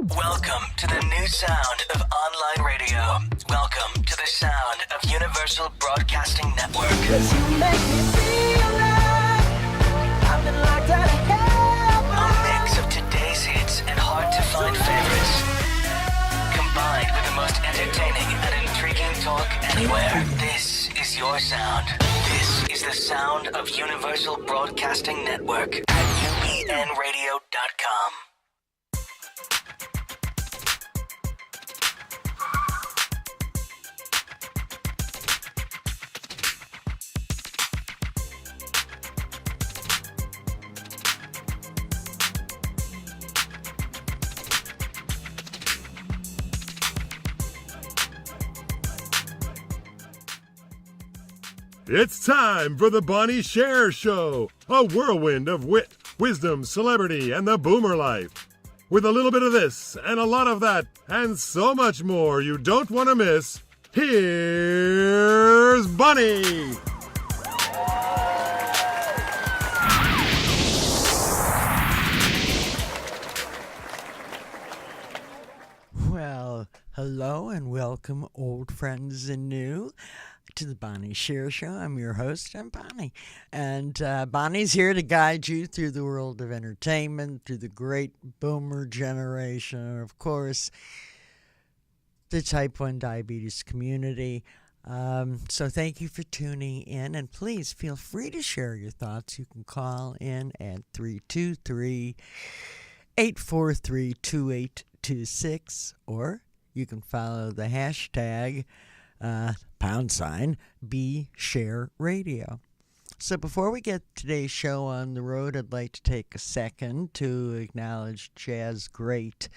Welcome to the new sound of online radio. Welcome to the sound of Universal Broadcasting Network. 'Cause you make me feel like I've been locked out of heaven. A mix of today's hits and hard-to-find favorites, combined with the most entertaining and intriguing talk anywhere. This is your sound. This is the sound of Universal Broadcasting Network at UPNradio.com. It's time for the Bonnie Sher Show, a whirlwind of wit, wisdom, celebrity, and the boomer life. With a little bit of this and a lot of that and so much more you don't want to miss, here's Bonnie. Well, hello and welcome, old friends and new, to the Bonnie Sher Show. I'm your host, I'm Bonnie. And Bonnie's here to guide you through the world of entertainment, through the great boomer generation, of course, the type 1 diabetes community. So thank you for tuning in, and please feel free to share your thoughts. You can call in at 323-843-2826, or you can follow the hashtag #BeShareRadio. So before we get today's show on the road, I'd like to take a second to acknowledge jazz great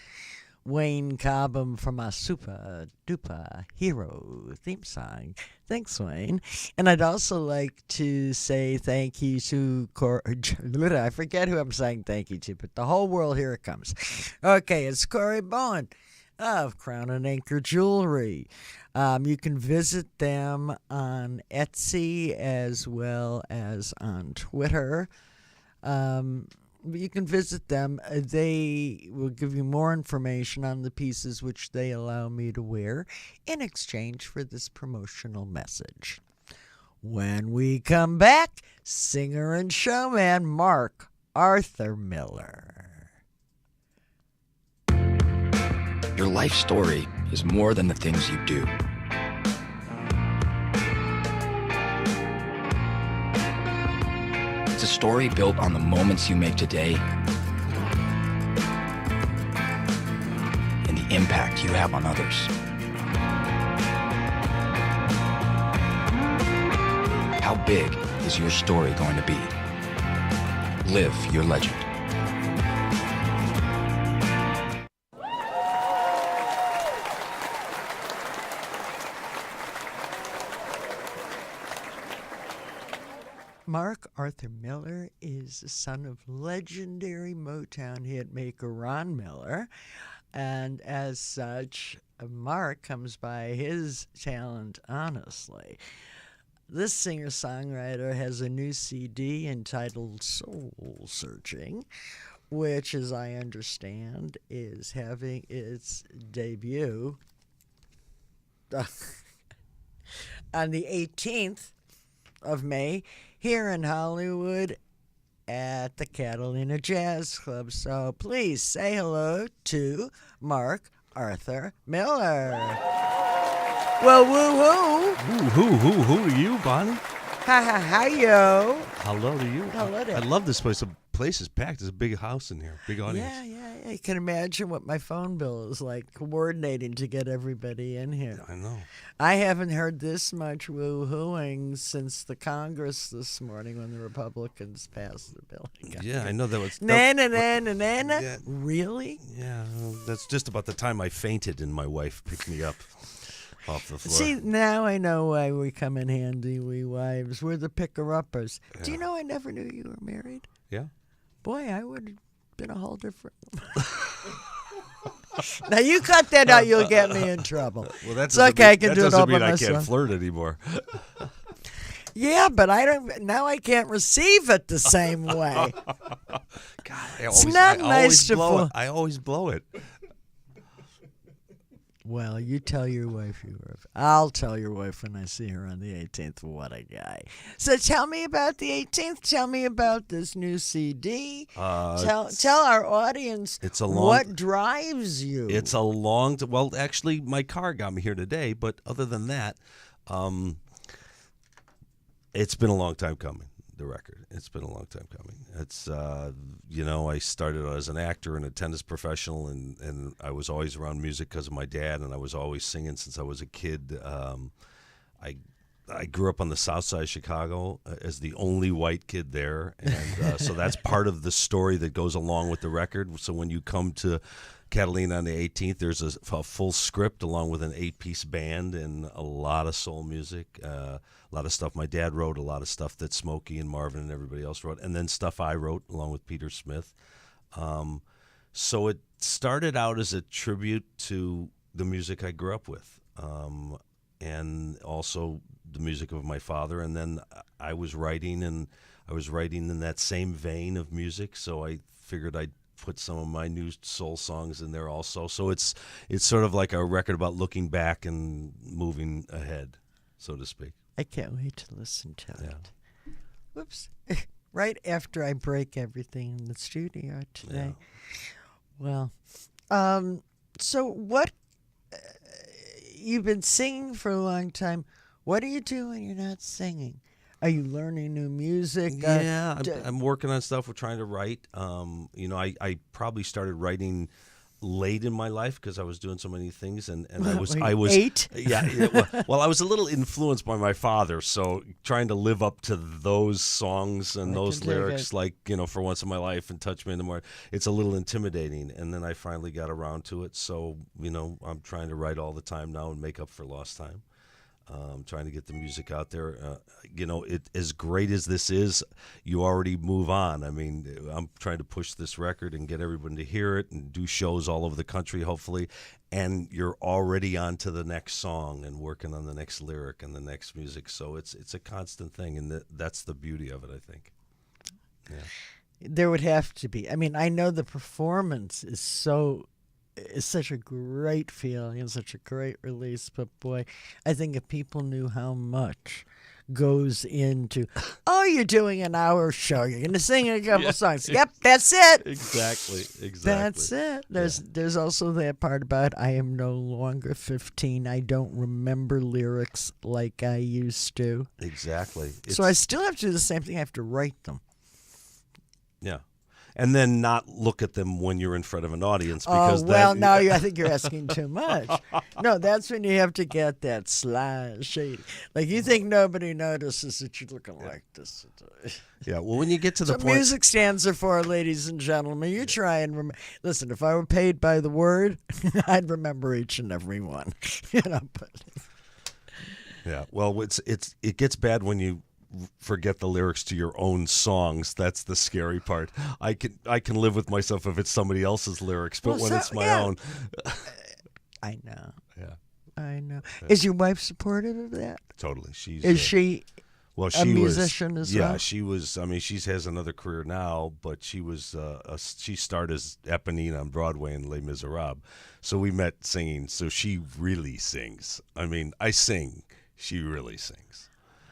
Wayne Cobham from our Super Duper Hero theme song. Thanks, Wayne. And I'd also like to say thank you to I forget who I'm saying thank you to, but the whole world, here it comes. Okay, it's Corey Bowen of Kronen Anchor Jewelry. You can visit them on Etsy as well as on Twitter. You can visit them. They will give you more information on the pieces which they allow me to wear in exchange for this promotional message. When we come back, singer and showman Mark Arthur Miller. Your life story is more than the things you do. It's a story built on the moments you make today and the impact you have on others. How big is your story going to be? Live your legend. Mark Arthur Miller is the son of legendary Motown hit maker Ron Miller, and as such, Mark comes by his talent honestly. This singer-songwriter has a new CD entitled Soul Searching, which, as I understand, is having its debut on the 18th of May here in Hollywood at the Catalina Jazz Club. So please say hello to Mark Arthur Miller. Well, woo-hoo. Who are you, Bonnie? Hi-yo. Hello to you. Hello there. I love this place. The place is packed. There's a big house in here. Big audience. Yeah. You can imagine what my phone bill is like coordinating to get everybody in here. I know. I haven't heard this much woo-hooing since the Congress this morning when the Republicans passed the bill. Yeah, I know that was... Na. Yeah. Really? Yeah, well, that's just about the time I fainted and my wife picked me up off the floor. See, now I know why we come in handy, we wives. We're the picker-uppers. Yeah. Do you know I never knew you were married? Yeah? Boy, I would have been a whole different... Now, you cut that out, you'll get me in trouble. Well, it's okay, I can do it all by I myself. can't flirt anymore. Yeah, but I don't. Now I can't receive it the same way. God, It's not nice to blow it. I always blow it. Well, you tell your wife you were. I'll tell your wife when I see her on the 18th. What a guy. So tell me about the 18th. Tell me about this new CD. Tell our audience what drives you. It's a well, actually, my car got me here today, but other than that, it's been a long time coming. The record. It's been a long time coming. It's, I started as an actor and a tennis professional, and I was always around music because of my dad, and I was always singing since I was a kid. I grew up on the south side of Chicago as the only white kid there, and so that's part of the story that goes along with the record. So when you come to Catalina on the 18th, there's a full script along with an 8-piece band and a lot of soul music, a lot of stuff my dad wrote, a lot of stuff that Smokey and Marvin and everybody else wrote, and then stuff I wrote along with Peter Smith. So it started out as a tribute to the music I grew up with, and also the music of my father. And then I was writing in that same vein of music, so I figured I'd put some of my new soul songs in there also. So it's sort of like a record about looking back and moving ahead, so to speak. I can't wait to listen to it. Whoops. Right after I break everything in the studio today. Yeah. Well, so what, you've been singing for a long time. What do you do when you're not singing? Are you learning new music? Yeah, I'm working on stuff. We're trying to write. I probably started writing late in my life because I was doing so many things, and I was 8? Yeah. Well, I was a little influenced by my father, so trying to live up to those songs and those lyrics, like For Once in My Life and Touch Me in the Morning, it's a little intimidating. And then I finally got around to it. So I'm trying to write all the time now and make up for lost time. Trying to get the music out there. As great as this is, you already move on. I mean, I'm trying to push this record and get everyone to hear it and do shows all over the country, hopefully. And you're already on to the next song and working on the next lyric and the next music. So it's a constant thing, and that's the beauty of it, I think. Yeah. There would have to be. I mean, I know the performance is such a great feeling and such a great release, but boy, I think if people knew how much goes into, you're doing an hour show, you're going to sing a couple songs. Yep, that's it. Exactly. That's it. There's also that part about I am no longer 15. I don't remember lyrics like I used to. Exactly. So I still have to do the same thing. I have to write them. Yeah. And then not look at them when you're in front of an audience. Because I think you're asking too much. No, that's when you have to get that sly, shady. Like you think nobody notices that you're looking like this. Yeah, well, when you get to the point... music stands are for, ladies and gentlemen. You try and listen, if I were paid by the word, I'd remember each and every one. But... Yeah, well, it gets bad when you forget the lyrics to your own songs. That's the scary part. I can live with myself if it's somebody else's lyrics, but when it's my own, I know. Yeah, I know. Yeah. Is your wife supportive of that? Totally. She a musician as well? Yeah, she was. I mean, she has another career now, but she was. She started as Eponine on Broadway in Les Miserables. So we met singing. So she really sings. I mean, I sing. She really sings.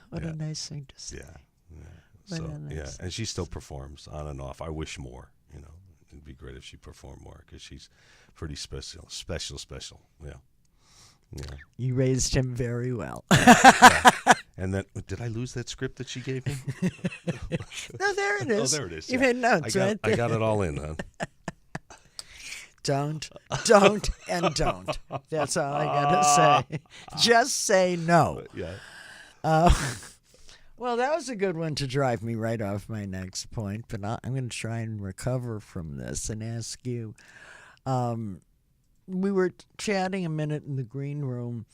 What a nice thing to say. Yeah. And she still performs on and off. I wish more, It'd be great if she performed more because she's pretty special. Yeah. You raised him very well. Yeah. And then, did I lose that script that she gave me? No, there it is. Oh, there it is. You made notes, right? I got it all in, huh? Don't, and don't. That's all I got to say. Just say no. Yeah. Well, that was a good one to drive me right off my next point, but I'm going to try and recover from this and ask you. We were chatting a minute in the green room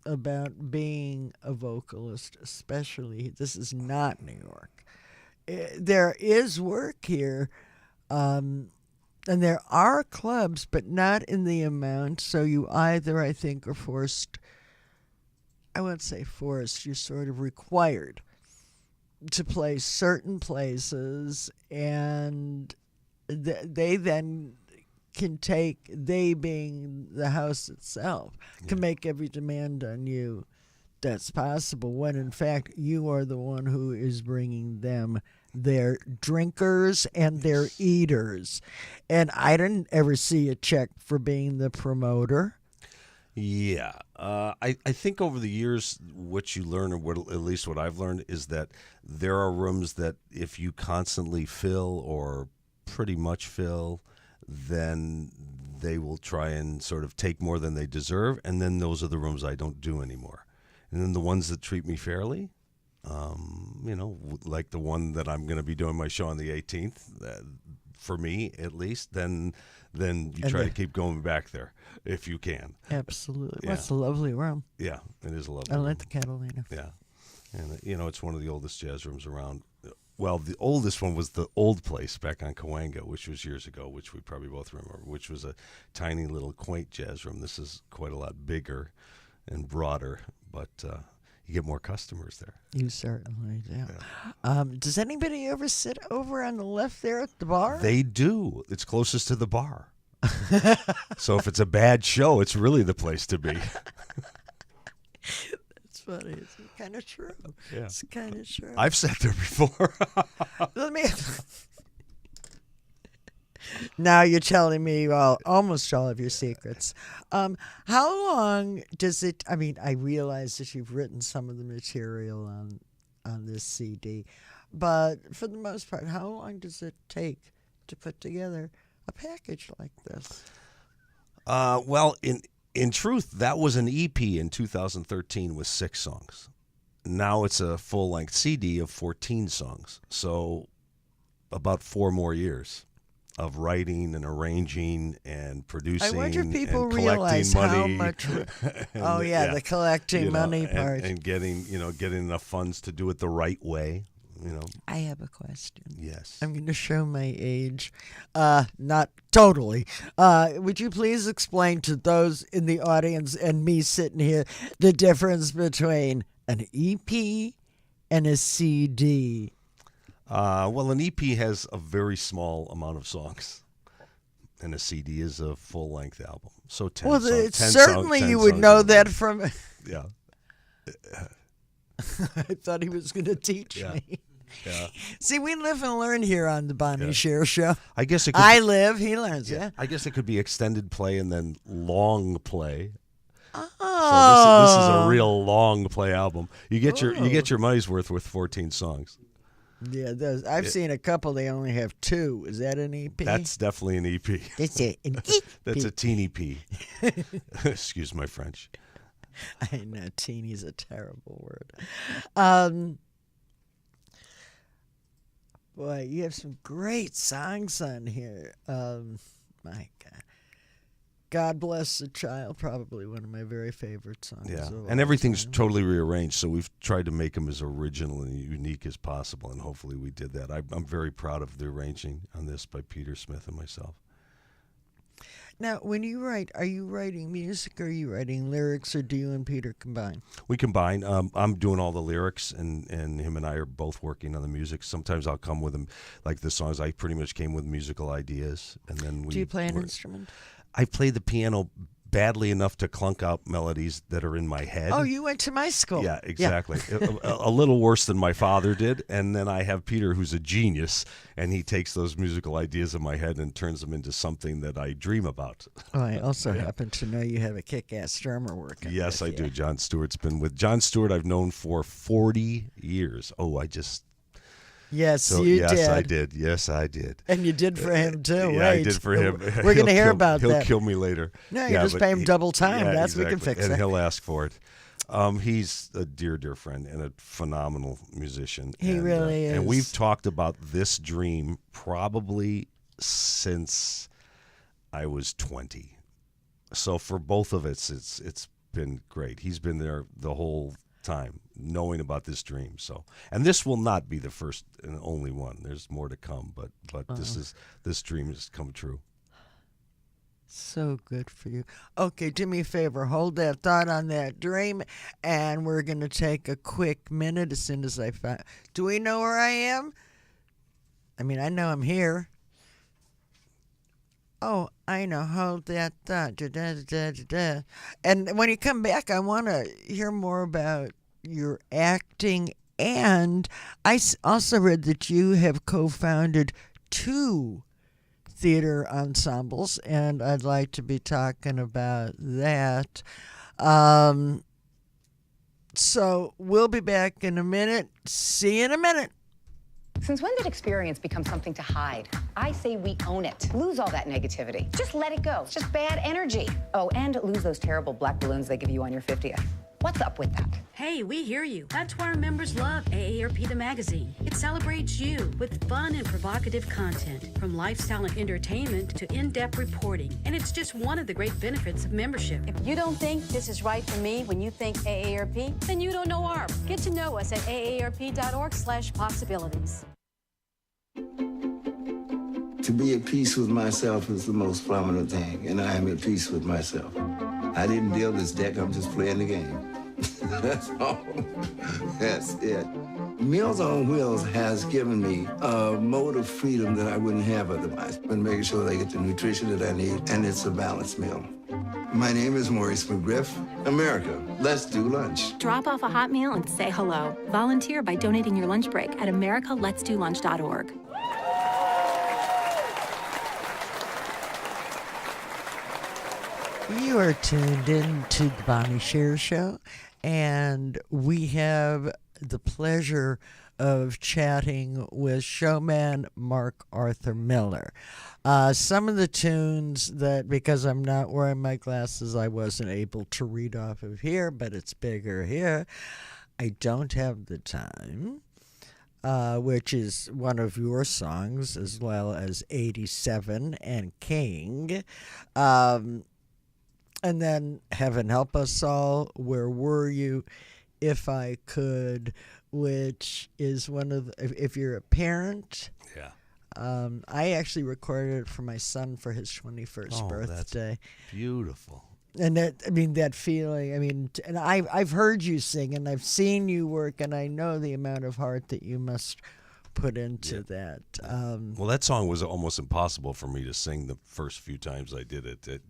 about being a vocalist, especially. This is not New York. There is work here, and there are clubs, but not in the amount, so you either, I think, are forced. I wouldn't say forced, you're sort of required to play certain places, and they then can take, they being the house itself, can make every demand on you that's possible, when in fact you are the one who is bringing them their drinkers and their eaters. And I didn't ever see a check for being the promoter. Yeah. I think over the years, what you learn, or what, at least what I've learned, is that there are rooms that if you constantly fill or pretty much fill, then they will try and sort of take more than they deserve. And then those are the rooms I don't do anymore. And then the ones that treat me fairly, like the one that I'm going to be doing my show on the 18th, for me at least, then you try to keep going back there if you can. Absolutely. Yeah. What's a lovely room. Yeah, it is a lovely I room. like the Catalina. Yeah. And, it's one of the oldest jazz rooms around. Well, the oldest one was the old place back on Cahuenga, which was years ago, which we probably both remember, which was a tiny little quaint jazz room. This is quite a lot bigger and broader, but you get more customers there. You certainly do. Yeah. Does anybody ever sit over on the left there at the bar? They do. It's closest to the bar. So if it's a bad show, it's really the place to be. That's funny. It's kind of true. Yeah. It's kind of true. I've sat there before. Let me. Now you're telling me almost all of your secrets. How long does it? I mean, I realize that you've written some of the material on this CD, but for the most part, how long does it take to put together a package like this? Well, in truth, that was an EP in 2013 with 6 songs. Now it's a full-length CD of 14 songs. So about 4 more years of writing and arranging and producing. I wonder if people and collecting realize money. how much. The collecting money part. And getting enough funds to do it the right way. I have a question. Yes. I'm going to show my age. Not totally. Would you please explain to those in the audience and me sitting here the difference between an EP and a CD? Well, an EP has a very small amount of songs, and a CD is a full-length album. So 10 Well, songs. certainly 10 you would songs know is- that from. Yeah. I thought he was going to teach Yeah. me. Yeah. See, we live and learn here on the Bonnie Sher Show. I guess it could. I live, he learns. Yeah. I guess it could be extended play and then long play. Oh. So this is a real long play album. You get your money's worth with 14 songs. Yeah, I've seen a couple. They only have 2. Is that an EP? That's definitely an EP. That's an EP. That's a teeny P. Excuse my French. I know, teeny's a terrible word. Boy, you have some great songs on here. My God. God Bless the Child, probably one of my very favorite songs. Yeah, of all and everything's time. totally rearranged, so we've tried to make them as original and unique as possible, and hopefully we did that. I'm very proud of the arranging on this by Peter Smith and myself. Now, when you write, are you writing music or are you writing lyrics, or do you and Peter combine? We combine. I'm doing all the lyrics, and him and I are both working on the music. Sometimes I'll come with him, like the songs. I pretty much came with musical ideas, and then we. Do you play an instrument? I play the piano badly enough to clunk out melodies that are in my head. Oh, you went to my school. Yeah, exactly. A little worse than my father did. And then I have Peter, who's a genius, and he takes those musical ideas in my head and turns them into something that I dream about. Oh, I also happen to know you have a kick-ass drummer working. Yes, I with do. you. John Stewart's been with John Stewart. I've known for 40 years. Oh, Yes, So you yes, did. I did. Yes, I did. And you did for him, too. Yeah, Wait. I did for him. We're going to hear He'll about He'll that. kill me later. No, you just pay him double time. Yeah, We can fix and it. he'll ask for it. He's a dear, dear friend and a phenomenal musician. He really is. And we've talked about this dream probably since I was 20. So for both of us, it's been great. He's been there the whole time, knowing about this dream. So, and this will not be the first and only one. There's more to come, but this dream has come true. So good for you. Okay, do me a favor. Hold that thought on that dream, and we're going to take a quick minute as soon as I find. Do we know where I am? I mean, I know I'm here. Oh, I know. Hold that thought. Da, da, da, da, da. And when you come back, I want to hear more about your acting. And also read that you have co-founded 2 theater ensembles, and I'd like to be talking about that. So we'll be back in a minute. See you in a minute. Since when did experience become something to hide? I say we own it. Lose all that negativity. Just let it go. It's just bad energy. Oh, and lose those terrible black balloons they give you on your 50th. What's up with that? Hey, we hear you. That's why our members love AARP the magazine. It celebrates you with fun and provocative content, from lifestyle and entertainment to in-depth reporting. And it's just one of the great benefits of membership. If you don't think this is right for me when you think AARP, then you don't know ARP. Get to know us at aarp.org/possibilities. To be at peace with myself is the most prominent thing, and I am at peace with myself. I didn't deal this deck, I'm just playing the game. That's all. That's it. Meals on Wheels has given me a mode of freedom that I wouldn't have otherwise. And making sure that I get the nutrition that I need, and it's a balanced meal. My name is Maurice McGriff. America, let's do lunch. Drop off a hot meal and say hello. Volunteer by donating your lunch break at americaletsdolunch.org. You are tuned in to the Bonnie Sher Show, and we have the pleasure of chatting with showman Mark Arthur Miller. Some of the tunes that, because I'm not wearing my glasses, I wasn't able to read off of here, but it's bigger here. I Don't Have the Time, which is one of your songs, as well as 87 and King. And then Heaven Help Us All, Where Were You, If I Could, which is one of the, if you're a parent. Yeah. I actually recorded it for my son for his 21st birthday. That's beautiful. And that, I mean, that feeling, I mean, and I've heard you sing, and I've seen you work, and I know the amount of heart that you must put into that. Well, that song was almost impossible for me to sing the first few times I did it. It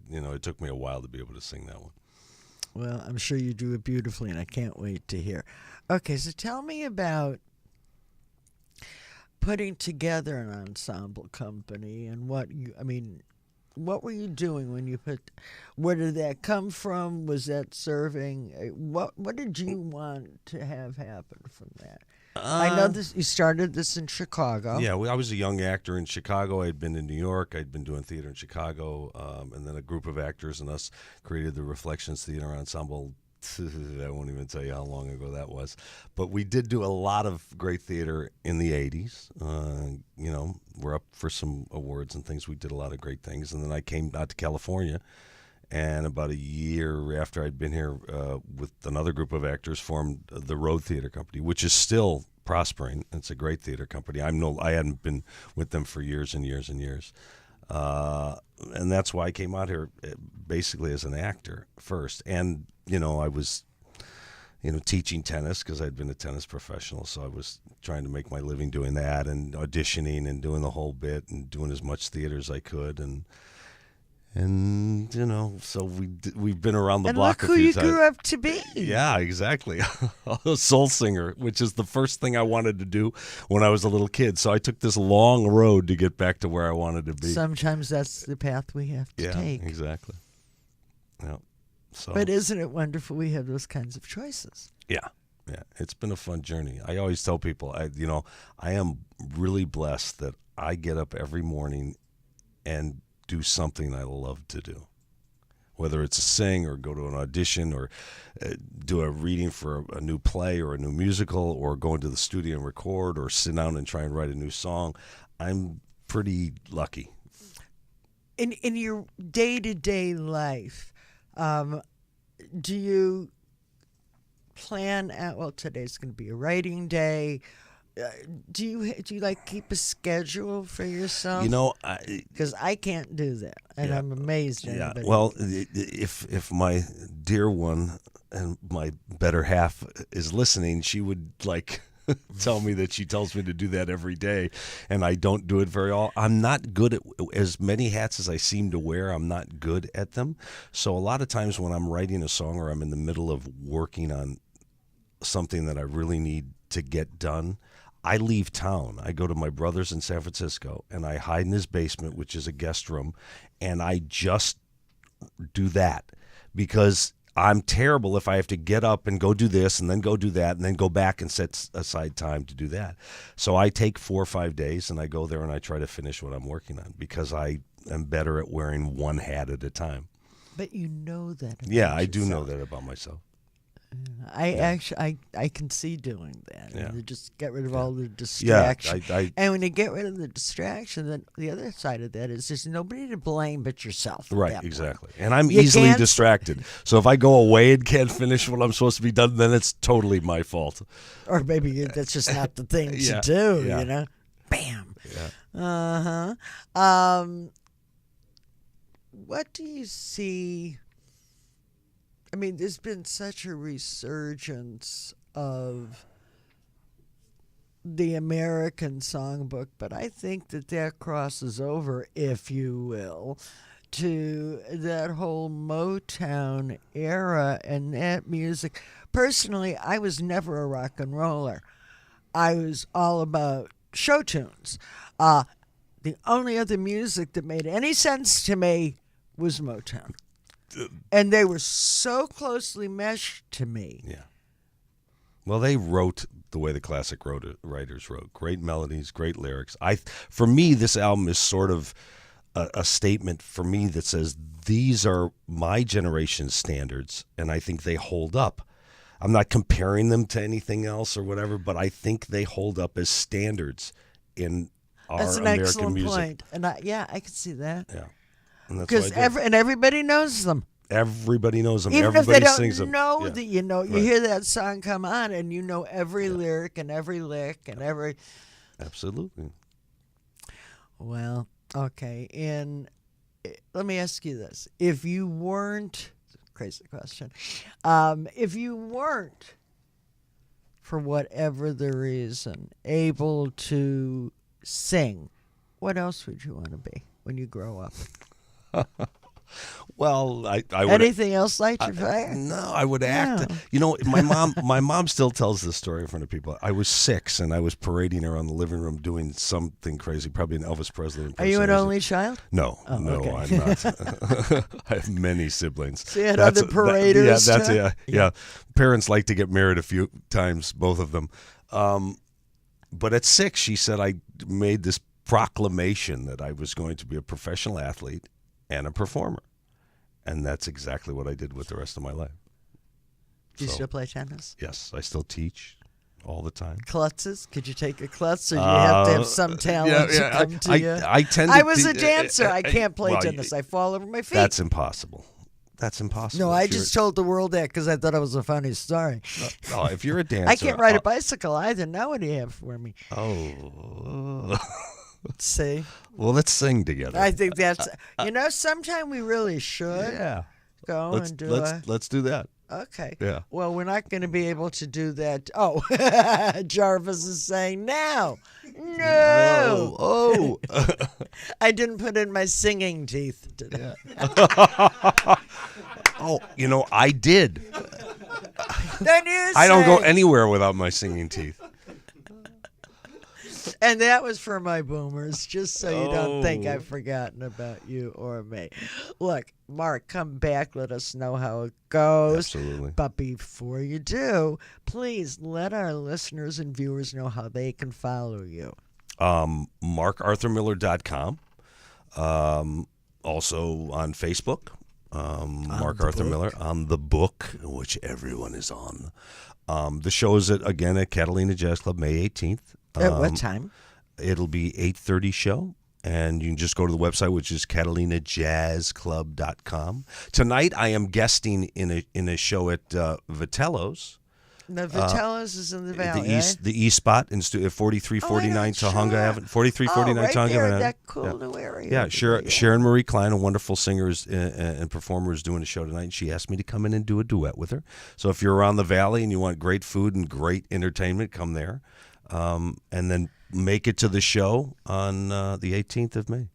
took me a while to be able to sing that one. Well, I'm sure you do it beautifully, and I can't wait to hear. Okay, so tell me about putting together an ensemble company and what were you doing when you where did that come from? Was that serving? What did you want to have happen from that? I know you started this in Chicago. Yeah, I was a young actor in Chicago. I'd been in New York. I'd been doing theater in Chicago. And then a group of actors and us created the Reflections Theater Ensemble. I won't even tell you how long ago that was. But we did do a lot of great theater in the 80s. We're up for some awards and things. We did a lot of great things. And then I came out to California. And about a year after I'd been here with another group of actors, formed the Road Theater Company, which is still prospering. It's a great theater company. I hadn't been with them for years and years and years. And that's why I came out here basically as an actor first. And, I was, teaching tennis because I'd been a tennis professional. So I was trying to make my living doing that and auditioning and doing the whole bit and doing as much theater as I could. And so we've been around the block a few times. And look who you grew up to be. Yeah, exactly. A soul singer, which is the first thing I wanted to do when I was a little kid. So I took this long road to get back to where I wanted to be. Sometimes that's the path we have to take. Yeah, exactly. Yeah. So. But isn't it wonderful we have those kinds of choices? Yeah. Yeah, it's been a fun journey. I always tell people, I am really blessed that I get up every morning and do something I love to do, whether it's sing or go to an audition or do a reading for a new play or a new musical or go into the studio and record or sit down and try and write a new song. I'm pretty lucky. In your day-to-day life, do you plan out, well, today's going to be a writing day. Do you like keep a schedule for yourself? Because I can't do that, and I'm amazed. Yeah. Well, if my dear one and my better half is listening, she would tell me that she tells me to do that every day, and I don't do it very often. I'm not good at as many hats as I seem to wear. I'm not good at them. So a lot of times when I'm writing a song or I'm in the middle of working on something that I really need to get done, I leave town. I go to my brother's in San Francisco, and I hide in his basement, which is a guest room, and I just do that because I'm terrible if I have to get up and go do this and then go do that and then go back and set aside time to do that. So I take 4 or 5 days and I go there and I try to finish what I'm working on because I am better at wearing one hat at a time. But you know that about Yeah, I do yourself. know that about myself. I can see doing that. Yeah. You just get rid of all the distraction. I and when you get rid of the distraction, then the other side of that is there's nobody to blame but yourself. at Right, that point. exactly. And I'm You easily can't- distracted. So if I go away and can't finish what I'm supposed to be done, then it's totally my fault. Or maybe that's just not the thing Yeah, to do, yeah. you know? Bam. Yeah. What do you see? I mean, there's been such a resurgence of the American songbook, but I think that crosses over, if you will, to that whole Motown era and that music. Personally, I was never a rock and roller. I was all about show tunes. The only other music that made any sense to me was Motown. And they were so closely meshed to me. Yeah. Well, they wrote the way the classic writers wrote. Great melodies, great lyrics. For me, this album is sort of a statement for me that says these are my generation's standards, and I think they hold up. I'm not comparing them to anything else or whatever, but I think they hold up as standards in our That's an American excellent music. point. And I can see that. Yeah. And that's Because what I do. everybody knows them. Everybody knows them. Even Everybody if they don't sings them. know Yeah. that, you know, you Right. hear that song come on and you know every lyric and every lick and every. Absolutely. Well, okay. Let me ask you this: if you weren't, crazy question, if you weren't, for whatever the reason, able to sing, what else would you want to be when you grow up? Well, I would. Anything else light your fire? No, I would act. No. You know, my mom still tells this story in front of people. I was 6 and I was parading around the living room doing something crazy, probably an Elvis Presley Are you an impersonation. only child? No, Oh, no, okay. I'm not. I have many siblings. So you had other paraders, yeah, that's too? yeah. Parents like to get married a few times, both of them. But at 6, she said I made this proclamation that I was going to be a professional athlete and a performer. And that's exactly what I did with the rest of my life. Do you So, still play tennis? Yes, I still teach all the time. Klutzes? Could you take a klutz, or do you have to have some talent to come to you? I tend I to was te- a dancer. I can't play well, tennis. I fall over my feet. That's impossible. That's impossible. No, I If you're- just told the world that because I thought it was a funny story. Oh, if you're a dancer, I can't ride a bicycle either. Now what do you have for me? Oh. See? Well, let's sing together. I think that's, sometime we really should Yeah. go Let's and do let's do that. Okay. Yeah. Well, we're not going to be able to do that. Oh, Jarvis is saying now. No. Oh. I didn't put in my singing teeth today. Oh, I did. Then you I don't go say- anywhere without my singing teeth. And that was for my boomers, just so you don't think Oh. I've forgotten about you or me. Look, Mark, come back. Let us know how it goes. Absolutely. But before you do, please let our listeners and viewers know how they can follow you. MarkArthurMiller.com. Also on Facebook. Mark Arthur Miller on the book, which everyone is on. The show is at Catalina Jazz Club, May 18th. At what time? It'll be 8:30 show, and you can just go to the website, which is catalinajazzclub.com. Tonight, I am guesting in a show at Vitello's The Vitello's is in the valley, the east spot in 4349 Tahunga Avenue. 4349 right Tahunga there, Avenue. that cool new area. Yeah, Sharon Marie Klein, a wonderful singer and performer, is doing a show tonight. She asked me to come in and do a duet with her. So if you're around the valley and you want great food and great entertainment, come there. And then make it to the show on the 18th of May.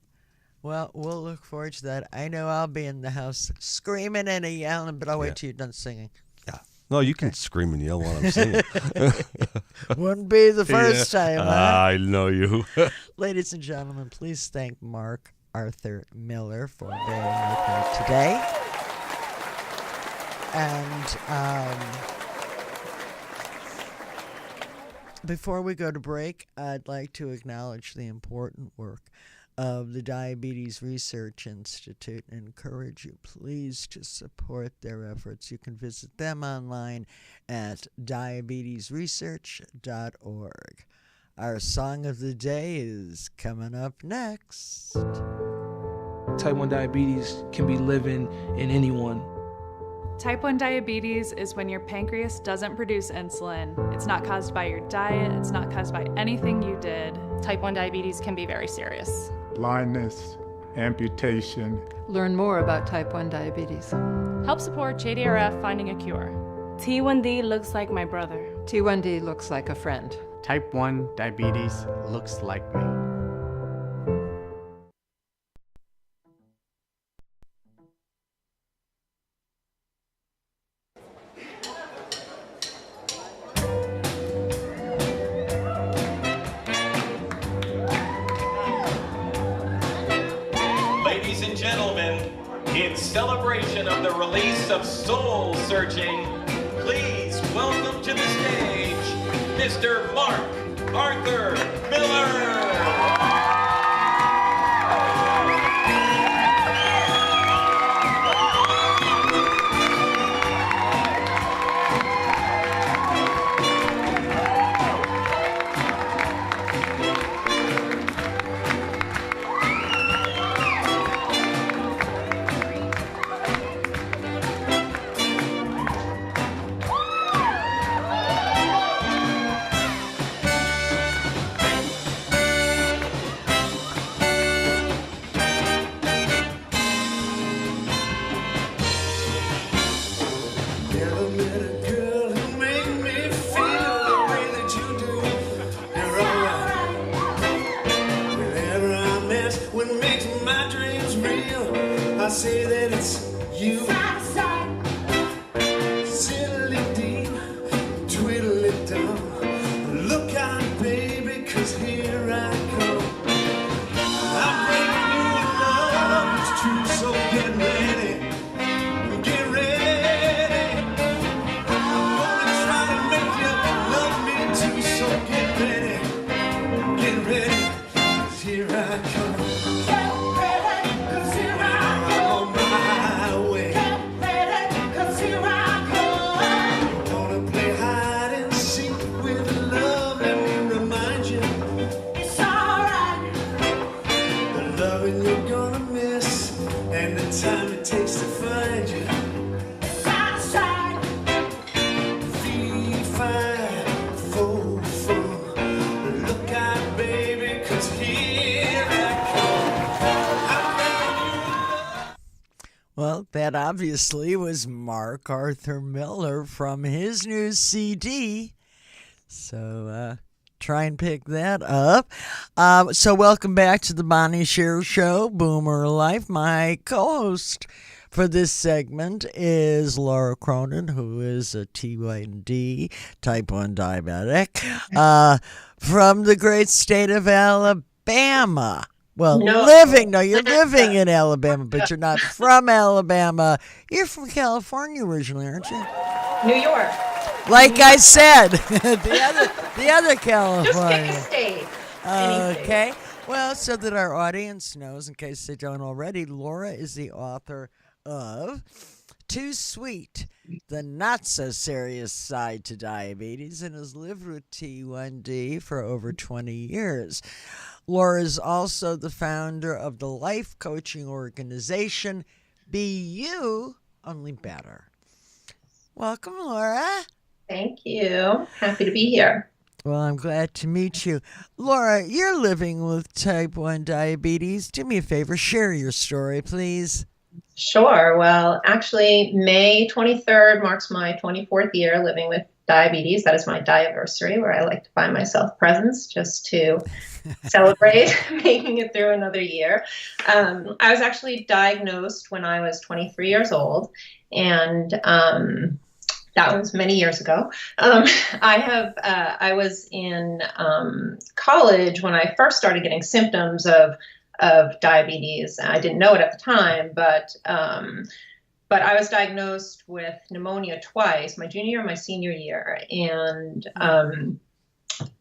Well, we'll look forward to that. I know I'll be in the house screaming and yelling, but I'll wait till you're done singing. Yeah. No, you can scream and yell while I'm singing. Wouldn't be the first time, huh? I know you. Ladies and gentlemen, please thank Mark Arthur Miller for being with me today. And before we go to break, I'd like to acknowledge the important work of the Diabetes Research Institute and encourage you, please, to support their efforts. You can visit them online at diabetesresearch.org. Our song of the day is coming up next. Type 1 diabetes can be living in anyone. Type 1 diabetes is when your pancreas doesn't produce insulin. It's not caused by your diet. It's not caused by anything you did. Type 1 diabetes can be very serious. Blindness, amputation. Learn more about type 1 diabetes. Help support JDRF finding a cure. T1D looks like my brother. T1D looks like a friend. Type 1 diabetes looks like me. Ladies and gentlemen, in celebration of the release of Soul Searching, please welcome to the stage Mr. Mark Arthur Miller. Say that it's you. Settle it deep, twiddle it down. Look out, baby, 'cause here I come. I'm bringing you love, it's true, so get ready. Get ready. I'm gonna try to make you love me too, so get ready. Get ready, 'cause here I come. Time it takes to find you. Side. 3, 5, 4, 4. Look out, baby, 'cause here I come. Well, that obviously was Mark Arthur Miller from his new CD. So, try and pick that up. So welcome back to the Bonnie Sher Show, Boomer Life. My co-host for this segment is Laura Kronen, who is a T1D, type 1 diabetic, from the great state of Alabama. Well, you're living in Alabama, but you're not from Alabama. You're from California originally, aren't you? New York. Like I said, the other California. Just pick a state. Okay. Well, so that our audience knows, in case they don't already, Laura is the author of Too Sweet, the not-so-serious side to diabetes, and has lived with T1D for over 20 years. Laura is also the founder of the life coaching organization Be You, Only Better. Welcome, Laura. Thank you. Happy to be here. Well, I'm glad to meet you. Laura, you're living with type 1 diabetes. Do me a favor, share your story, please. Sure. Well, actually, May 23rd marks my 24th year living with diabetes. That is my diaversary, where I like to buy myself presents just to celebrate making it through another year. I was actually diagnosed when I was 23 years old, and that was many years ago. I was in college when I first started getting symptoms of diabetes. I didn't know it at the time, but I was diagnosed with pneumonia twice, my junior and my senior year. And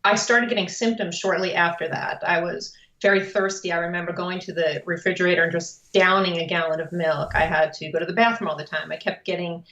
I started getting symptoms shortly after that. I was very thirsty. I remember going to the refrigerator and just downing a gallon of milk. I had to go to the bathroom all the time. I kept getting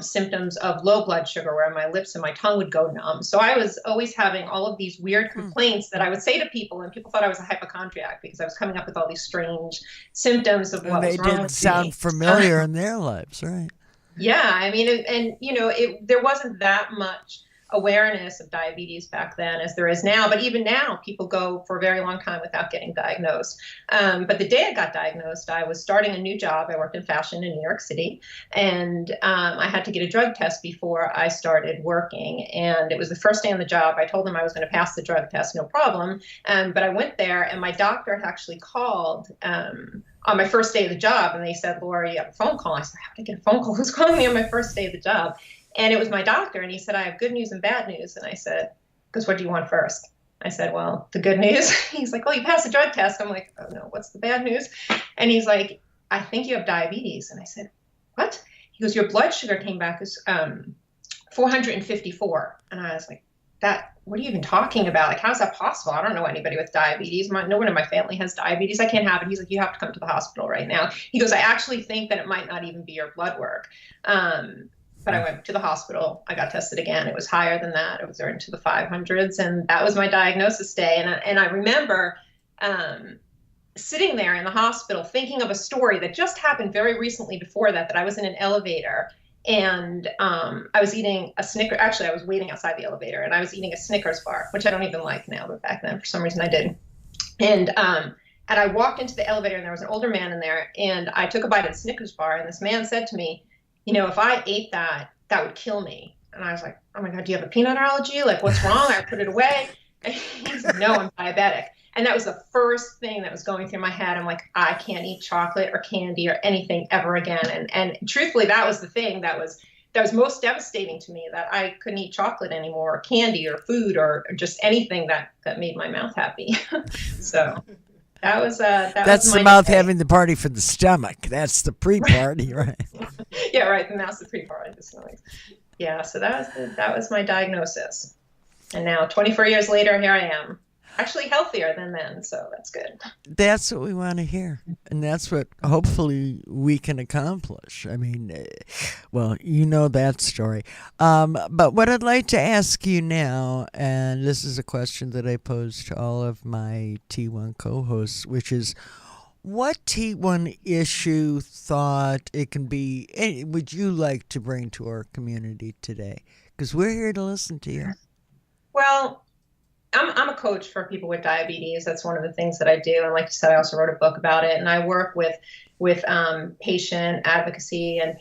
symptoms of low blood sugar where my lips and my tongue would go numb. So I was always having all of these weird complaints that I would say to people, and people thought I was a hypochondriac because I was coming up with all these strange symptoms of what was wrong with me. They didn't sound familiar in their lives, right? Yeah, I mean, and you know, there wasn't that much awareness of diabetes back then as there is now. But even now, people go for a very long time without getting diagnosed. But the day I got diagnosed, I was starting a new job. I worked in fashion in New York City, and I had to get a drug test before I started working. And it was the first day on the job. I told them I was going to pass the drug test, no problem. But I went there, and my doctor had actually called on my first day of the job, and they said, "Laura, you have a phone call." I said, "How did I get a phone call? Who's calling me on my first day of the job?" And it was my doctor, and he said, "I have good news and bad news." And I said, "Because what do you want first?" I said, "Well, the good news." He's like, "Well, you passed the drug test." I'm like, "Oh no, what's the bad news?" And he's like, "I think you have diabetes." And I said, "What?" He goes, "Your blood sugar came back as 454. And I was like, what are you even talking about? Like, how's that possible? I don't know anybody with diabetes. No one in my family has diabetes. I can't have it." He's like, "You have to come to the hospital right now." He goes, "I actually think that it might not even be your blood work." But I went to the hospital. I got tested again. It was higher than that. It was into the 500s. And that was my diagnosis day. And I remember sitting there in the hospital thinking of a story that just happened very recently before that I was in an elevator. And I was eating a Snickers. Actually, I was waiting outside the elevator, and I was eating a Snickers bar, which I don't even like now, but back then, for some reason, I did. And I walked into the elevator, and there was an older man in there, and I took a bite of the Snickers bar, and this man said to me, "You know, if I ate that, that would kill me." And I was like, "Oh my God, do you have a peanut allergy? Like, what's wrong?" I put it away. And he said, "No, I'm diabetic." And that was the first thing that was going through my head. I'm like, I can't eat chocolate or candy or anything ever again. And truthfully, that was the thing that was most devastating to me, that I couldn't eat chocolate anymore, or candy or food or just anything that made my mouth happy. So that's the mouth having the party for the stomach. That's the pre-party, right? Yeah, right. And that's the pre-party. Yeah. So that was my diagnosis. And now 24 years later, here I am. Actually healthier than then, so that's good. That's what we want to hear, and that's what hopefully we can accomplish. I mean, well, you know that story. But what I'd like to ask you now, and this is a question that I pose to all of my T1 co-hosts, which is, what T1 issue, thought it can be, would you like to bring to our community today? Because we're here to listen to you. Well, I'm a coach for people with diabetes. That's one of the things that I do. And like you said, I also wrote a book about it. And I work with patient advocacy and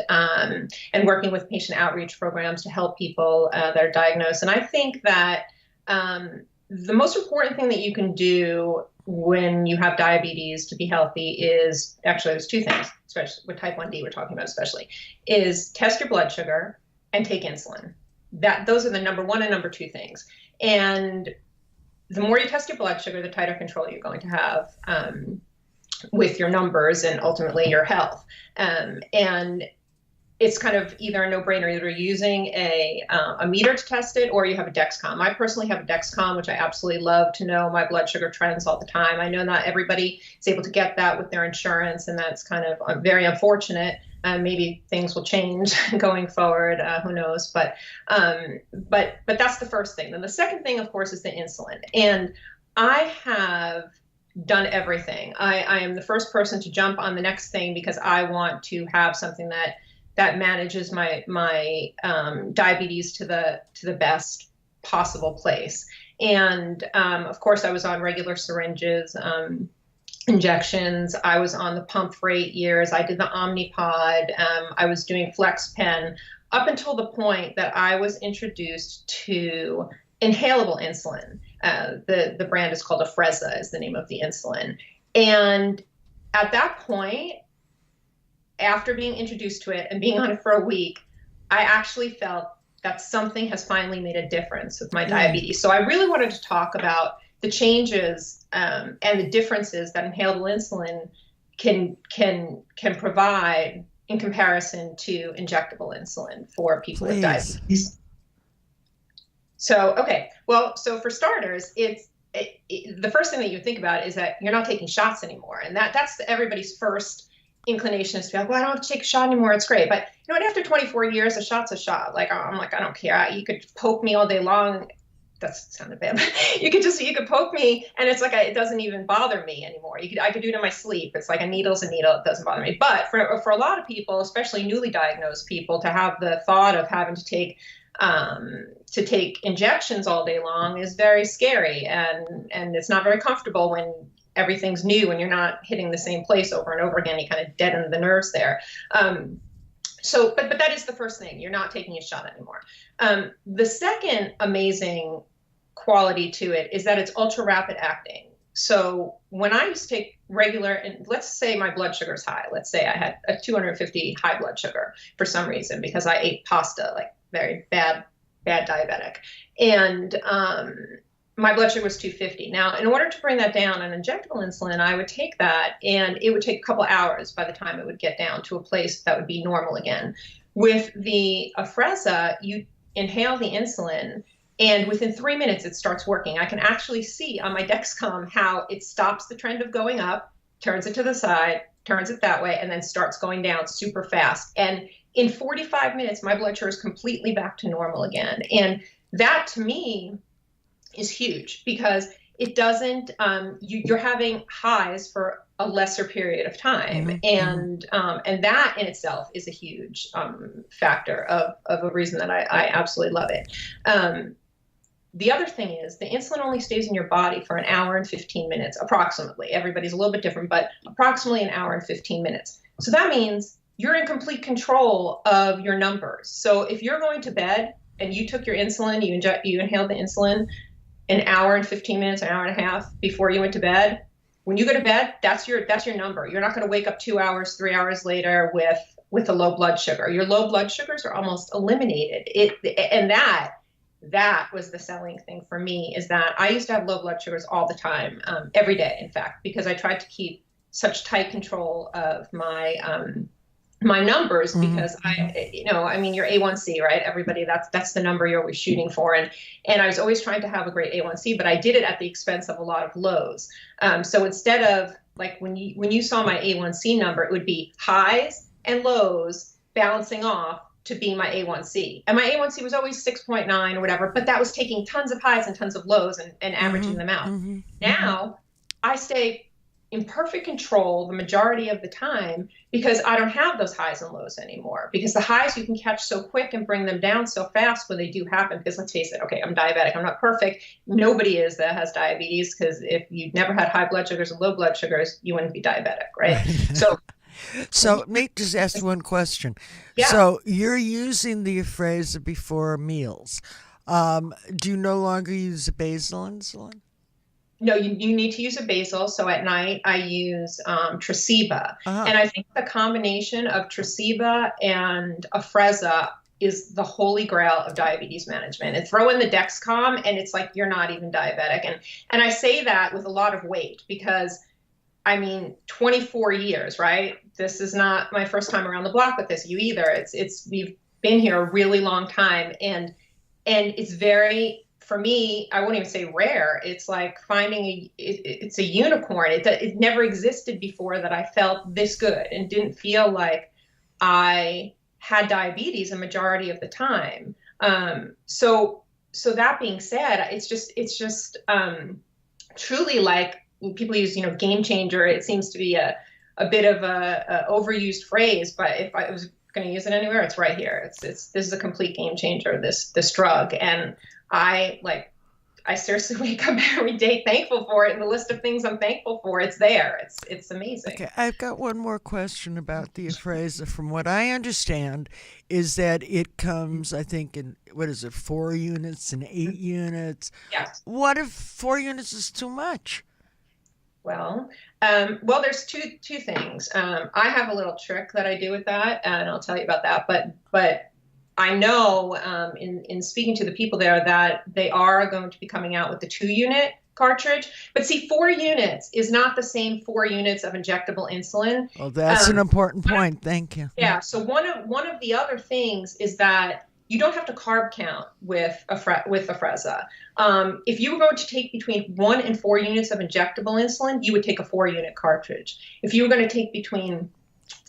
and working with patient outreach programs to help people that are diagnosed. And I think that the most important thing that you can do when you have diabetes to be healthy is, actually there's two things, especially with type 1D we're talking about especially, is test your blood sugar and take insulin. Those are the number one and number two things. And the more you test your blood sugar, the tighter control you're going to have with your numbers and ultimately your health. And it's kind of either a no-brainer, either using a meter to test it, or you have a Dexcom. I personally have a Dexcom, which I absolutely love to know my blood sugar trends all the time. I know not everybody is able to get that with their insurance, and that's kind of very unfortunate. Maybe things will change going forward. Who knows? But that's the first thing. Then the second thing, of course, is the insulin. And I have done everything. I am the first person to jump on the next thing because I want to have something that manages my diabetes to the best possible place. And of course, I was on regular syringes, injections. I was on the pump for 8 years. I did the Omnipod. I was doing FlexPen up until the point that I was introduced to inhalable insulin. The brand is called Afrezza, is the name of the insulin. And at that point, after being introduced to it and being on it for a week, I actually felt that something has finally made a difference with my diabetes. So I really wanted to talk about the changes and the differences that inhalable insulin can provide in comparison to injectable insulin for people with diabetes. So, okay, well, so for starters, the first thing that you think about is that you're not taking shots anymore. And that's everybody's first inclination is to be like, well, I don't have to take a shot anymore. It's great. But you know what, after 24 years, a shot's a shot. Like, I'm like, I don't care. You could poke me all day long. That sounded bad. you could poke me and it's like, it doesn't even bother me anymore. I could do it in my sleep. It's like a needle's a needle. It doesn't bother me. But for a lot of people, especially newly diagnosed people, to have the thought of having to take injections all day long is very scary, and it's not very comfortable when everything's new and you're not hitting the same place over and over again. You kind of deaden the nerves there. So, but that is the first thing. You're not taking a shot anymore. The second amazing quality to it is that it's ultra rapid acting. So when I used to take regular, and let's say my blood sugar's high. Let's say I had a 250 high blood sugar for some reason because I ate pasta, like very bad diabetic. And my blood sugar was 250. Now, in order to bring that down on injectable insulin, I would take that and it would take a couple hours by the time it would get down to a place that would be normal again. With the Afrezza, you inhale the insulin and within 3 minutes it starts working. I can actually see on my Dexcom how it stops the trend of going up, turns it to the side, turns it that way, and then starts going down super fast. And in 45 minutes, my blood sugar is completely back to normal again. And that to me is huge because it doesn't, you're having highs for a lesser period of time. And that in itself is a huge factor of a reason that I absolutely love it. The other thing is the insulin only stays in your body for an hour and 15 minutes, approximately. Everybody's a little bit different, but approximately an hour and 15 minutes. So that means you're in complete control of your numbers. So if you're going to bed and you took your insulin, you inhaled the insulin an hour and 15 minutes, an hour and a half before you went to bed, when you go to bed, that's your number. You're not going to wake up 2 hours, 3 hours later with a low blood sugar. Your low blood sugars are almost eliminated. And that was the selling thing for me, is that I used to have low blood sugars all the time, every day, in fact, because I tried to keep such tight control of my numbers because your A1C, right? Everybody, that's the number you're always shooting for. And I was always trying to have a great A1C, but I did it at the expense of a lot of lows. So instead of like when you saw my A1C number, it would be highs and lows balancing off to be my A1C. And my A1C was always 6.9 or whatever, but that was taking tons of highs and tons of lows and averaging them out. Now I stay in perfect control the majority of the time because I don't have those highs and lows anymore. Because the highs you can catch so quick and bring them down so fast when they do happen. Because let's face it, okay, I'm diabetic. I'm not perfect. Nobody is that has diabetes, because if you never had high blood sugars and low blood sugars, you wouldn't be diabetic, right? So Nate, just ask one question. Yeah. So you're using the Afrezza before meals. Do you no longer use a basal insulin? No, you need to use a basal. So at night I use Tresiba. And I think the combination of Tresiba and Afrezza is the holy grail of diabetes management. And throw in the Dexcom and it's like you're not even diabetic. And I say that with a lot of weight because, 24 years, right? This is not my first time around the block with this. You either. We've been here a really long time, and it's very, for me, I won't even say rare. It's like finding it's a unicorn. It never existed before that I felt this good and didn't feel like I had diabetes a majority of the time. So that being said, it's just truly like people use, game changer. It seems to be a bit of a overused phrase, but if I was going to use it anywhere, it's right here. This is a complete game changer, this drug. And I seriously wake up every day thankful for it. And the list of things I'm thankful for, it's there. It's amazing. Okay, I've got one more question about the Afrezza. From what I understand, is that it comes, I think, in, 4 units and 8 units? Yes. What if 4 units is too much? Well, there's two things. I have a little trick that I do with that, and I'll tell you about that. But I know in speaking to the people there that they are going to be coming out with the 2-unit cartridge. But see, 4 units is not the same 4 units of injectable insulin. Well, that's an important point. Thank you. Yeah. So one of the other things is that you don't have to carb count with Afrezza. If you were going to take between 1 and 4 units of injectable insulin, you would take a 4-unit cartridge. If you were going to take between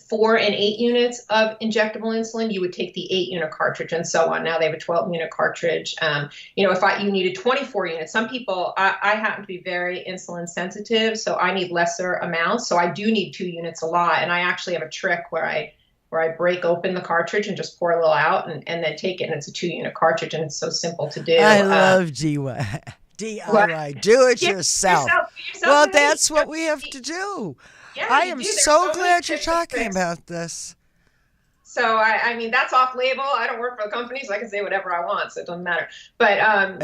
4 and 8 units of injectable insulin, you would take the 8-unit cartridge, and so on. Now they have a 12-unit cartridge. If you needed 24 units, some people, I happen to be very insulin sensitive, so I need lesser amounts. So I do need 2 units a lot, and I actually have a trick where I break open the cartridge and just pour a little out and then take it, and it's a 2-unit cartridge, and it's so simple to do. I love DIY. Do it yourself. Well, that's what we have to do. Yeah, I am so glad you're talking about this. So I mean, that's off label. I don't work for the company, so I can say whatever I want, so it doesn't matter. But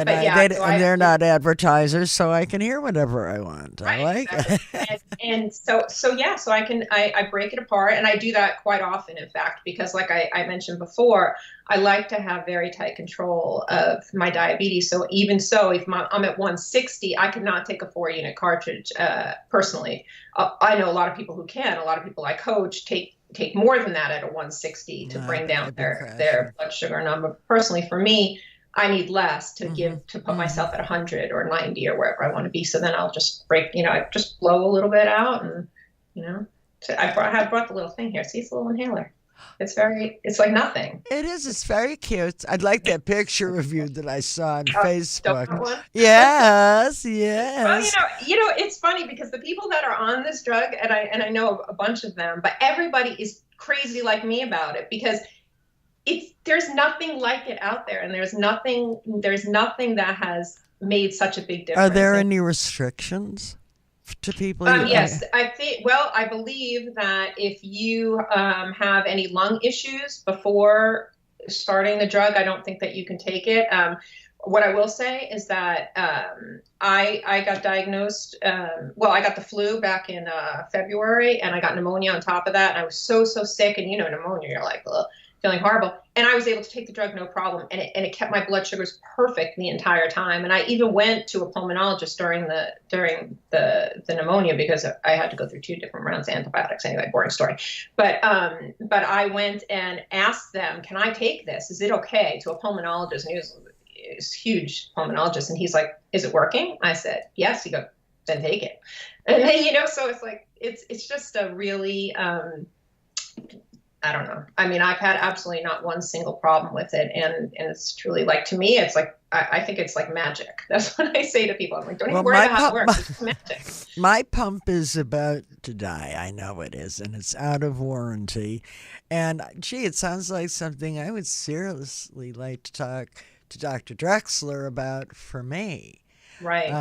they're not advertisers, so I can hear whatever I want. Right, I like exactly. and so I break it apart, and I do that quite often, in fact, because like I mentioned before, I like to have very tight control of my diabetes. So even so, if I'm at 160, I could not take a 4-unit cartridge personally. I know a lot of people who can. A lot of people I coach take more than that at a 160 to bring down their blood sugar number. Personally, for me, I need less to put myself at 100 or 90 or wherever I want to be. So then I'll just I just blow a little bit out, and so I brought the little thing here. See, it's a little inhaler. It's like nothing. It is. It's very cute. I'd like that picture of you that I saw on Facebook. One? Yes. Well, it's funny because the people that are on this drug, and I know a bunch of them, but everybody is crazy like me about it because there's nothing like it out there, and there's nothing that has made such a big difference. Are there any restrictions to people? Yes, I believe that if you have any lung issues before starting the drug, I don't think that you can take it. What I will say is that I got diagnosed, I got the flu back in February, and I got pneumonia on top of that, and I was so sick, and pneumonia, you're like, ugh, feeling horrible. And I was able to take the drug no problem, and it kept my blood sugars perfect the entire time. And I even went to a pulmonologist during the pneumonia because I had to go through 2 different rounds of antibiotics. Anyway, boring story. But I went and asked them, can I take this? Is it okay? To a pulmonologist, and he was a huge pulmonologist, and he's like, is it working? I said, yes. He goes, then take it. And then, so it's like, it's just a really, I don't know. I mean, I've had absolutely not one single problem with it. And it's truly, like, to me, it's like, I think it's like magic. That's what I say to people. I'm like, don't even worry about how it works. It's magic. My pump is about to die. I know it is. And it's out of warranty. And gee, it sounds like something I would seriously like to talk to Dr. Drexler about for me. Right.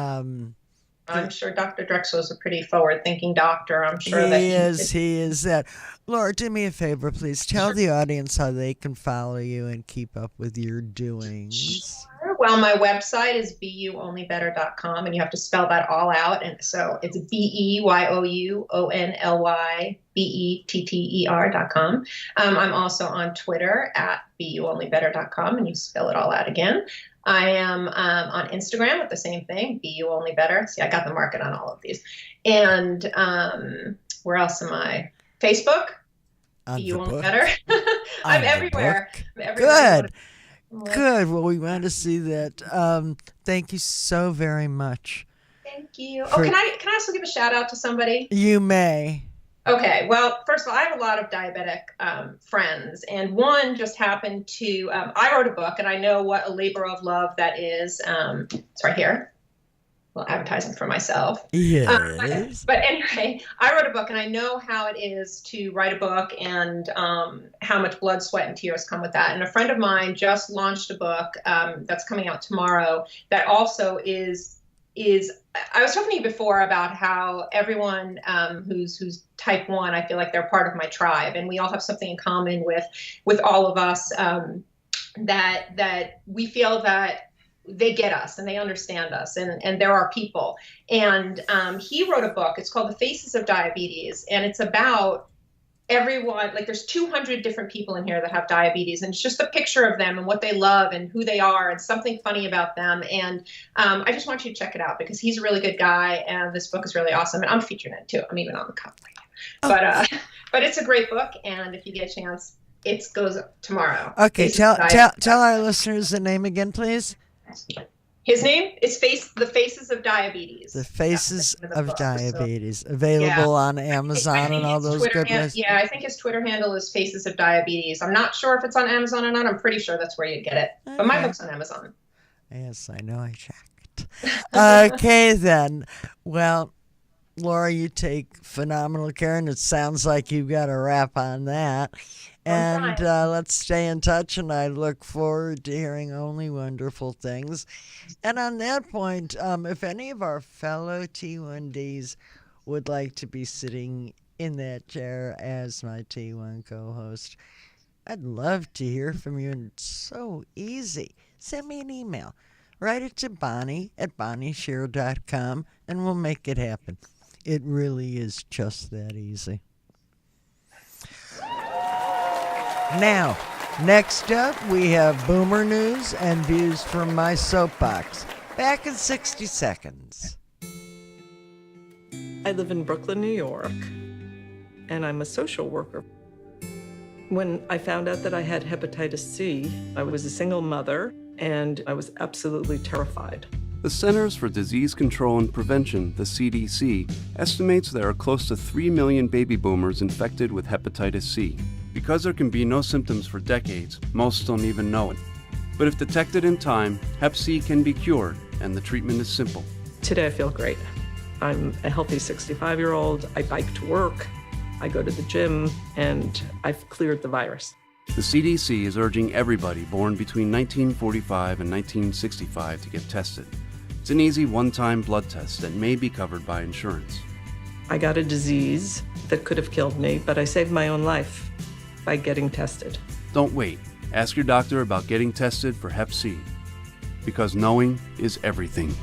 I'm sure Dr. Drexler is a pretty forward-thinking doctor. I'm sure he is that. Laura, do me a favor, please. Tell the audience how they can follow you and keep up with your doings. Sure. Well, my website is beyouonlybetter.com, and you have to spell that all out. And so it's beyouonlybetter.com. I'm also on Twitter at beyouonlybetter.com, and you spell it all out again. I am on Instagram with the same thing, Be You Only Better. See, I got the market on all of these. And where else am I? Facebook, Be You Only Better. I'm everywhere. Good. Well, we want to see that. Thank you so very much. Thank you. Can I also give a shout out to somebody? You may. Okay, well, first of all, I have a lot of diabetic friends, and one just happened to, I wrote a book, and I know what a labor of love that is. It's right here. well, advertising for myself. Yes. But anyway, I wrote a book, and I know how it is to write a book and how much blood, sweat, and tears come with that. And a friend of mine just launched a book that's coming out tomorrow that also is I was talking to you before about how everyone who's type 1, I feel like they're part of my tribe, and we all have something in common with all of us, that we feel that they get us and they understand us, and there are people. And he wrote a book. It's called The Faces of Diabetes, and it's about everyone. Like, there's 200 different people in here that have diabetes, and it's just a picture of them and what they love and who they are and something funny about them. And I just want you to check it out because he's a really good guy, and this book is really awesome. And I'm featured in it too. I'm even on the cover. But it's a great book, and if you get a chance, it goes tomorrow. Okay, tell our listeners the name again, please. His name is The Faces of Diabetes. The Faces of Diabetes. Available on Amazon and all those good places. Yeah, I think his Twitter handle is Faces of Diabetes. I'm not sure if it's on Amazon or not. I'm pretty sure that's where you'd get it. Okay. But my book's on Amazon. Yes, I know. I checked. Okay, then. Well, Laura, you take phenomenal care, and it sounds like you've got a wrap on that. And let's stay in touch, and I look forward to hearing only wonderful things. And on that point, if any of our fellow T1Ds would like to be sitting in that chair as my T1 co-host, I'd love to hear from you, and it's so easy. Send me an email. Write it to Bonnie at bonniesher.com, and we'll make it happen. It really is just that easy. Now, next up, we have Boomer News and Views from My Soapbox. Back in 60 seconds. I live in Brooklyn, New York, and I'm a social worker. When I found out that I had hepatitis C, I was a single mother, and I was absolutely terrified. The Centers for Disease Control and Prevention, the CDC, estimates there are close to 3 million baby boomers infected with hepatitis C. Because there can be no symptoms for decades, most don't even know it. But if detected in time, Hep C can be cured, and the treatment is simple. Today I feel great. I'm a healthy 65-year-old. I bike to work, I go to the gym, and I've cleared the virus. The CDC is urging everybody born between 1945 and 1965 to get tested. It's an easy one-time blood test that may be covered by insurance. I got a disease that could have killed me, but I saved my own life by getting tested. Don't wait. Ask your doctor about getting tested for Hep C, because knowing is everything.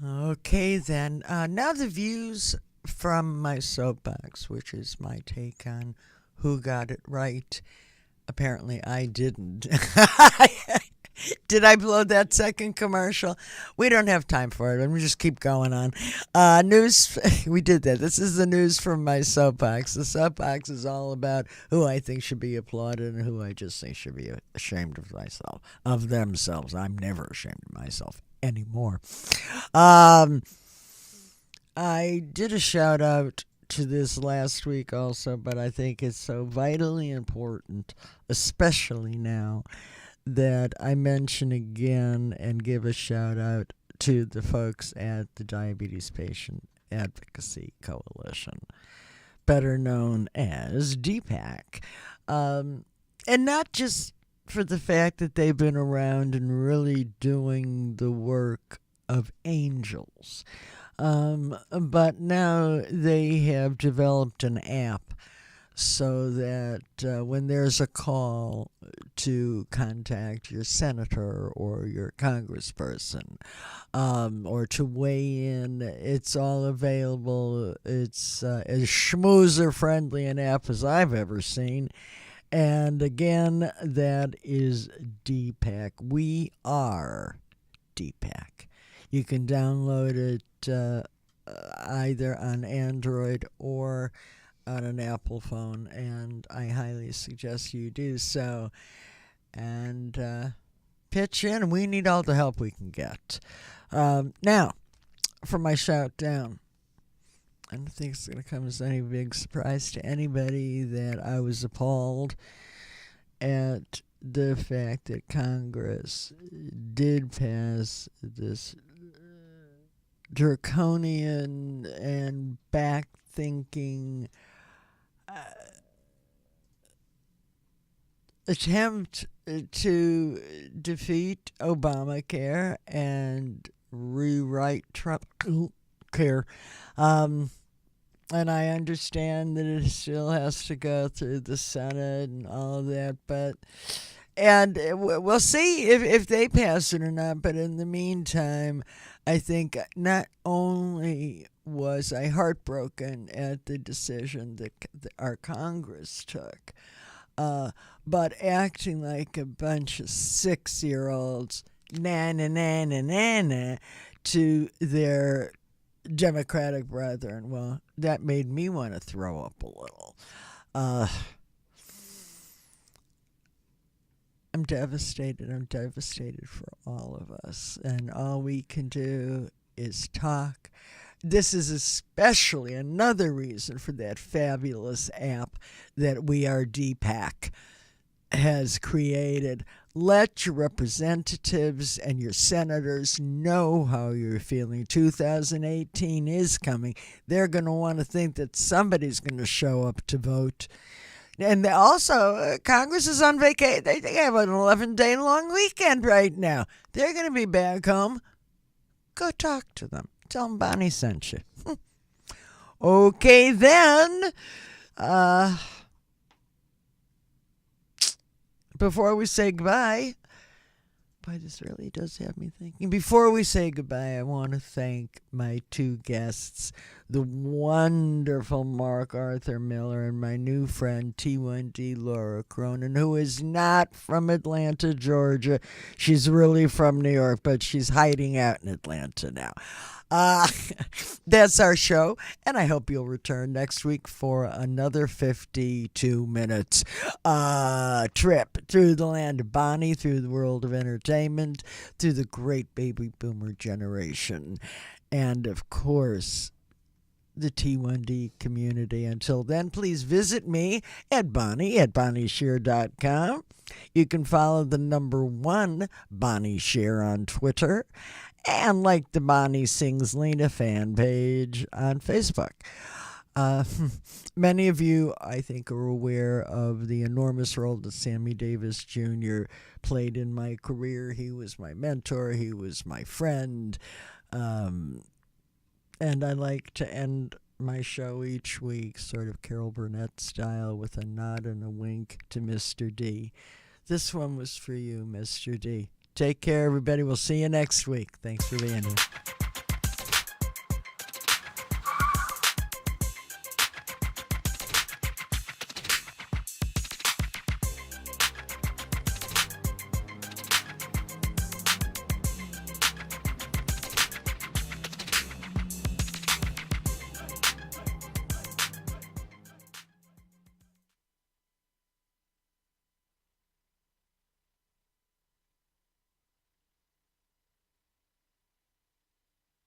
Okay, then. Now the views from my soapbox, which is my take on who got it right. Apparently, I didn't. Did I blow that second commercial? We don't have time for it. Let me just keep going on. News. We did that. This is the news from my soapbox. The soapbox is all about who I think should be applauded and who I just think should be ashamed of themselves. I'm never ashamed of myself anymore. I did a shout out to this last week also, but I think it's so vitally important, especially now, that I mention again and give a shout out to the folks at the Diabetes Patient Advocacy Coalition, better known as DPAC. And not just for the fact that they've been around and really doing the work of angels, but now they have developed an app so that when there's a call to contact your senator or your congressperson or to weigh in, it's all available. It's as schmoozer-friendly an app as I've ever seen. And again, that is DPAC. We are DPAC. You can download it either on Android or on an Apple phone, and I highly suggest you do so. And pitch in. We need all the help we can get. Now, for my shout down, I don't think it's going to come as any big surprise to anybody that I was appalled at the fact that Congress did pass this draconian and back-thinking attempt to defeat Obamacare and rewrite Trump care. And I understand that it still has to go through the Senate and all of that, and we'll see if they pass it or not. But in the meantime, I think not only was I heartbroken at the decision that our Congress took, but acting like a bunch of 6-year-olds, na to their Democratic brethren. Well, that made me want to throw up a little. I'm devastated. I'm devastated for all of us. And all we can do is talk. This is especially another reason for that fabulous app that We Are DPAC has created. Let your representatives and your senators know how you're feeling. 2018 is coming. They're going to want to think that somebody's going to show up to vote. And also, Congress is on vacation. They have an 11-day long weekend right now. They're going to be back home. Go talk to them. Tell them Bonnie sent you. Okay, then. Before we say goodbye, boy, this really does have me thinking. Before we say goodbye, I want to thank my two guests, the wonderful Mark Arthur Miller and my new friend T1D Laura Kronen, who is not from Atlanta, Georgia. She's really from New York, but she's hiding out in Atlanta now. That's our show, and I hope you'll return next week for another 52 minutes trip through the land of Bonnie, through the world of entertainment, through the great baby boomer generation, and of course, the T1D community. Until then, please visit me at bonniesher.com. You can follow the number 1 Bonnie Sher on Twitter, and like the Bonnie Sings Lena fan page on Facebook. Many of you, I think, are aware of the enormous role that Sammy Davis Jr. played in my career. He was my mentor. He was my friend. And I like to end my show each week sort of Carol Burnett style with a nod and a wink to Mr. D. This one was for you, Mr. D. Take care, everybody. We'll see you next week. Thanks for being here.